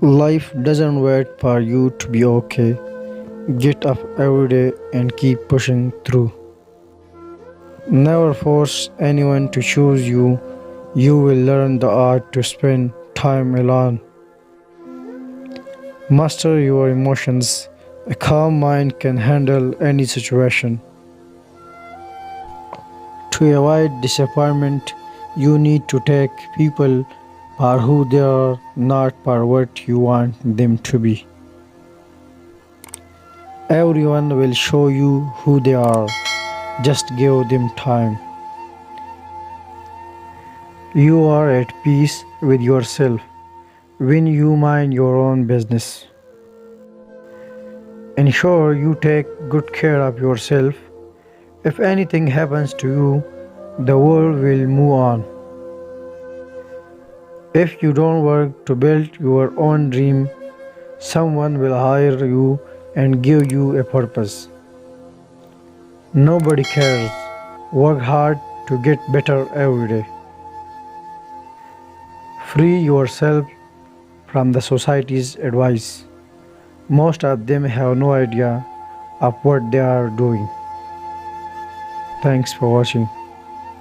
Life doesn't wait for you to be okay. Get up every day and keep pushing through. Never force anyone to choose you. You will learn the art to spend time alone. Master your emotions. A calm mind can handle any situation. To avoid disappointment, you need to take people for who they are, not for what you want them to be. Everyone will show you who they are. Just give them time. You are at peace with yourself when you mind your own business. Ensure you take good care of yourself. If anything happens to you, the world will move on. If you don't work to build your own dream, someone will hire you and give you a purpose. Nobody cares. Work hard to get better every day. Free yourself from the society's advice. Most of them have no idea of what they are doing. Thanks for watching.